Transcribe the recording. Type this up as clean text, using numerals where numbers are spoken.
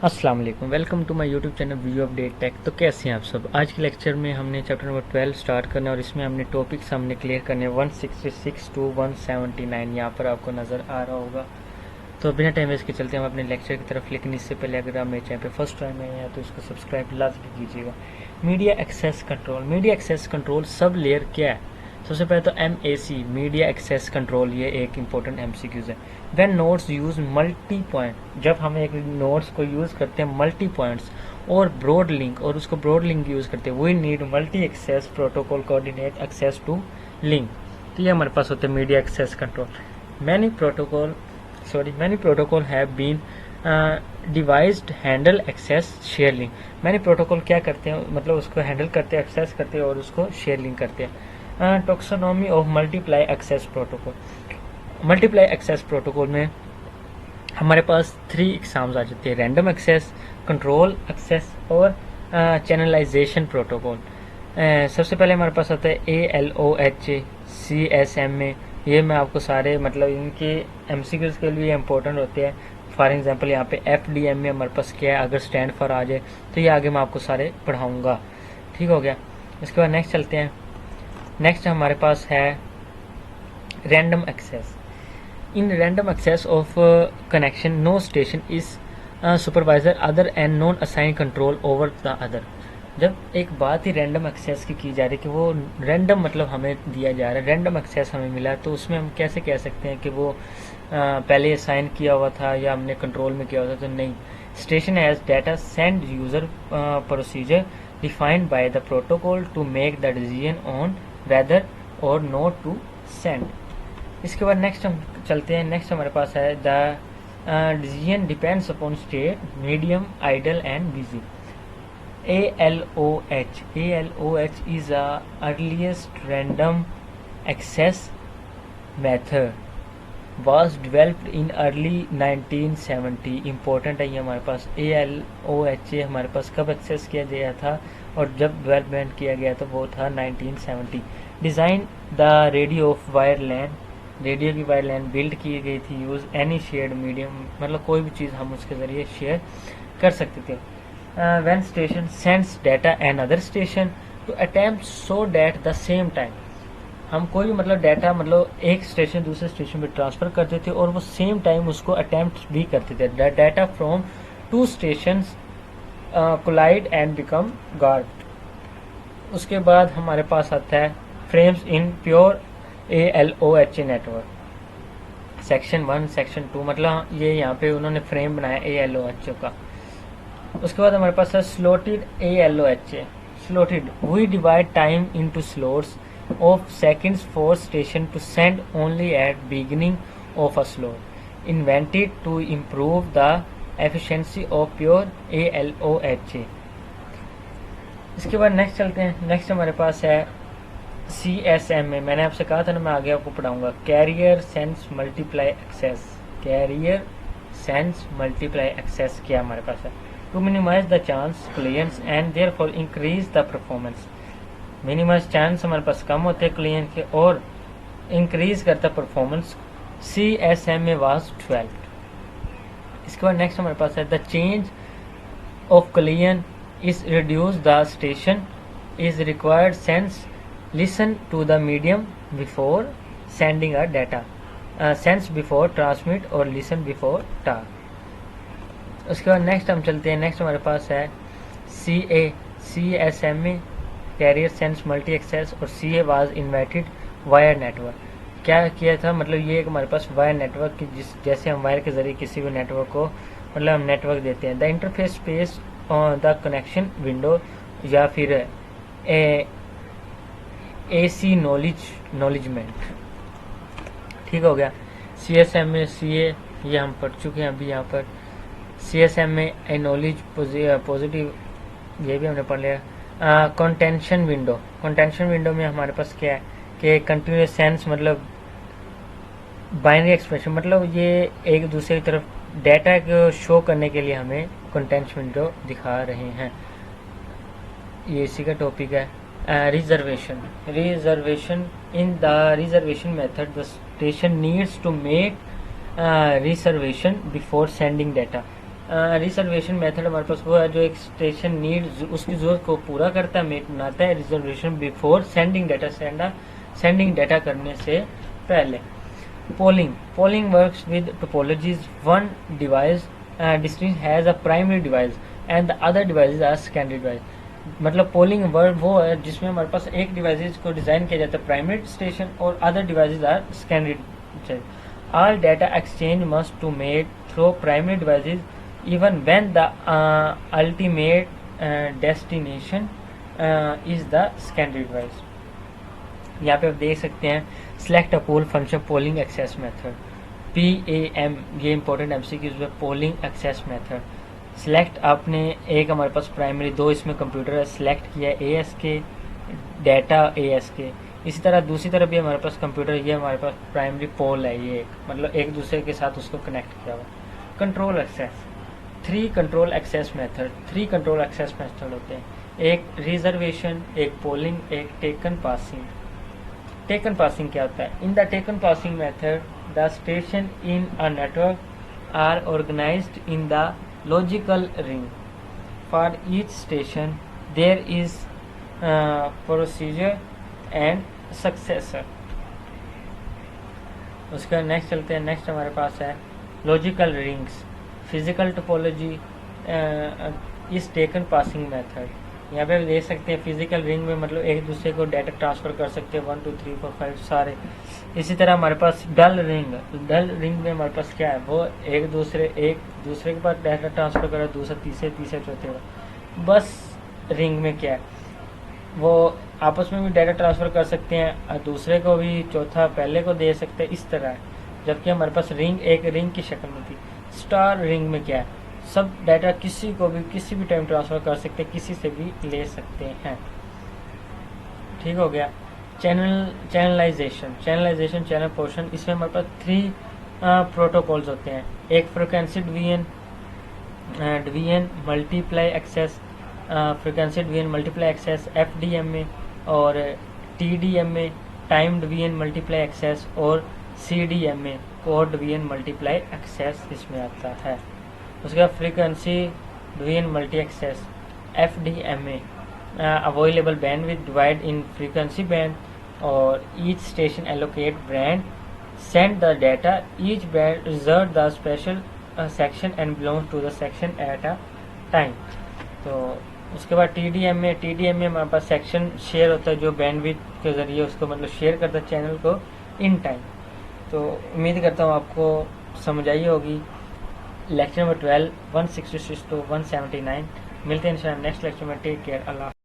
अस्सलाम वालेकुम, welcome to my YouTube channel view update tech. तो कैसे हैं आप सब। आज के लेक्चर में हमने चैप्टर नंबर 12 स्टार्ट करना है और इसमें हमने टॉपिक्स हमने क्लियर करने 166 टू 179 यहाँ पर आपको नज़र आ रहा होगा। तो बिना टाइम वेस्ट के चलते हम अपने लेक्चर की तरफ, लेकिन इससे पहले अगर आप मेरे चैनल पे फर्स्ट टाइम आए हैं तो इसको सब्सक्राइब लाजमी कीजिएगा। Media access control, media access control sublayer क्या है। सबसे पहले तो MAC मीडिया एक्सेस कंट्रोल, ये एक इंपॉर्टेंट MCQs है। When nodes use multipoint, जब हम एक नोड्स को यूज करते हैं मल्टी पॉइंट्स और ब्रॉड लिंक, और उसको ब्रॉड लिंक यूज करते हैं, we need multi access protocol coordinate access to link. तो ये हमारे पास होते हैं media access control. Many protocol have been devised handle access share link. Many protocol क्या करते हैं, मतलब उसको हैंडल करते हैं, एक्सेस करते हैं और उसको शेयर लिंक करते हैं। Taxonomy of multiply access protocol, multiply access protocol में हमारे पास 3 एग्जाम्स आ जाते हैं, रैंडम एक्सेस, कंट्रोल एक्सेस और चैनलाइजेशन प्रोटोकॉल। सबसे पहले हमारे पास आता है ALOH, CSMA। ये मैं आपको सारे मतलब इनके MCQs के लिए इम्पोर्टेंट होते हैं। फॉर एग्जांपल यहाँ पे FDMA हमारे पास क्या है, अगर स्टैंड फॉर आ जाए तो ये आगे मैं आपको सारे पढ़ाऊँगा। ठीक हो गया। इसके बाद नेक्स्ट चलते हैं। नेक्स्ट हमारे पास है random access. In random access of connection no station is supervisor other and non assign control over the other. जब एक बात ही रैंडम एक्सेस की जा रही है कि वो रैंडम मतलब हमें दिया जा रहा है, रैंडम एक्सेस हमें मिला, तो उसमें हम कैसे कह सकते हैं कि वो पहले असाइन किया हुआ था या हमने कंट्रोल में किया हुआ था। तो नहीं, station has data send user procedure defined by the protocol to make the decision on whether or not to send. इसके बाद नेक्स्ट हम चलते हैं। नेक्स्ट हमारे पास है the decision depends upon state, medium, idle and busy. ALOH is the earliest random access method, was developed in early 1970। Important है ये हमारे पास। ALOH हमारे पास कब एक्सेस किया गया था और जब डेवलपमेंट किया गया था वो था 1970। Design the radio of wire LAN, radio की वायर लैन बिल्ड की गई थी। यूज़ एनी शेयर्ड मीडियम, मतलब कोई भी चीज़ हम उसके ज़रिए शेयर कर सकते थे। when station sends data another station to attempt so that the same time, हम कोई भी मतलब डाटा मतलब एक स्टेशन दूसरे स्टेशन पे ट्रांसफ़र करते थे और वो सेम टाइम उसको अटैम्प्ट भी करते थे। Data from 2 stations collide and become guard. उसके बाद हमारे पास आता है frames in pure ALOH network. Section 1 section 2, मतलब ये यहाँ पे उन्होंने फ्रेम बनाया ALOH का। उसके बाद हमारे पास है slotted ALOH। Slotted, we divide time into slots of seconds for station to send only at beginning of a slot, invented to improve the efficiency of pure ALOH। इसके बाद नेक्स्ट चलते हैं। नेक्स्ट हमारे पास है CSMA। मैंने आपसे कहा था ना मैं आगे आपको पढ़ाऊंगा। Carrier sense multiply access, carrier sense multiply access क्या हमारे पास है। To minimize the chance clients and therefore increase the performance. Minimize chance हमारे पास कम होते हैं क्लियंट के और इंक्रीज करता परफॉर्मेंस। CSMA was 12। इसके बाद नेक्स्ट हमारे पास है the change of client is reduce the station is required sense listen to the medium before sending a data, sense before transmit और लिसन बिफोर टॉक। उसके बाद नेक्स्ट हम चलते हैं। नेक्स्ट हमारे पास है CSMA carrier sense multi access और CA was inverted wire network. क्या किया था, मतलब ये एक हमारे पास वायर नेटवर्क की, जिस जैसे हम वायर के जरिए किसी भी नेटवर्क को मतलब हम नेटवर्क देते हैं। The interface space the connection window या फिर AC नॉलेजमेंट। ठीक हो गया। CSMA CA ये हम पढ़ चुके हैं अभी यहाँ पर। CSMA ए नॉलेज पॉजिटिव ये भी हमने पढ़ लिया। कंटेंशन विंडो, कंटेंशन विंडो में हमारे पास क्या है कि कंटिन्यूस सेंस मतलब बाइनरी एक्सप्रेशन, मतलब ये एक दूसरे की तरफ डाटा को शो करने के लिए हमें कंटेंशन विंडो दिखा रहे हैं। ये इसी का टॉपिक है। Reservation, reservation in the reservation method the station needs to make reservation before sending data. Reservation method हमारे पास वो है जो एक स्टेशन नीड उसकी ज़रूरत को पूरा करता है, मेक बनाता है reservation before sending data, sending data करने से पहले। Polling works with topologies, one device district has a primary device and the other devices are secondary device. मतलब पोलिंग वर्ड वो है जिसमें हमारे पास एक डिवाइसेज को डिज़ाइन किया जाता है प्राइमरी स्टेशन और other devices are secondary. All data exchange must to made through primary devices even when the ultimate destination is the secondary device। यहाँ पे आप देख सकते हैं select a pool function polling access method, PAM, ये important MCQs में polling access method। select आपने एक हमारे पास प्राइमरी, दो इसमें कंप्यूटर है, select किया ASK डाटा ASK। इसी तरह दूसरी तरफ भी हमारे पास कंप्यूटर, ये हमारे पास प्राइमरी पोल है, ये मतलब एक दूसरे के साथ उसको कनेक्ट किया हुआ। Control access, three control access method होते हैं, एक रिजर्वेशन, एक पोलिंग, एक टेकन पासिंग। टेकन पासिंग क्या होता है? In the token passing method the station in a network are organised in the logical ring. For each station there is procedure and successor. उसका next चलते हैं। Next हमारे पास है logical rings, physical topology is token passing method. यहाँ पे देख सकते हैं फिजिकल रिंग में मतलब एक दूसरे को डाटा ट्रांसफर कर सकते हैं 1 2 3 4 5 सारे। इसी तरह हमारे पास डल रिंग में हमारे पास क्या है, वो एक दूसरे के पास डाटा ट्रांसफर कर, दूसरा तीसरे चौथे का। बस रिंग में क्या है, वो आपस में भी डाटा ट्रांसफर कर सकते हैं, दूसरे को भी, चौथा पहले को दे सकते हैं, इस तरह है। जबकि हमारे पास रिंग एक रिंग की शक्ल में थी। स्टार रिंग में क्या है, सब डाटा किसी को भी किसी भी टाइम ट्रांसफर कर सकते हैं, किसी से भी ले सकते हैं। ठीक हो गया। चैनलाइजेशन चैनल पोर्शन, इसमें हमारे पास 3 प्रोटोकॉल्स होते हैं। एक frequency division multiply access FDMA, और TDMA time division multiply access, और CDMA code division multiply access इसमें आता है। उसके बाद frequency division multi access FDMA, available band with divide in frequency band, और each station allocate band, send the data, each band reserve the special section and belongs to the section at a time. तो उसके बाद TDMA हमारे पास section share होता है जो bandwidth के ज़रिए उसको मतलब शेयर करता है चैनल को इन टाइम। तो उम्मीद करता हूँ आपको समझ आई होगी। लेक्चर नंबर 12 166 to 179 मिलते हैं इंशाल्लाह नेक्स्ट लेक्चर में। टेक केयर, अल्लाह।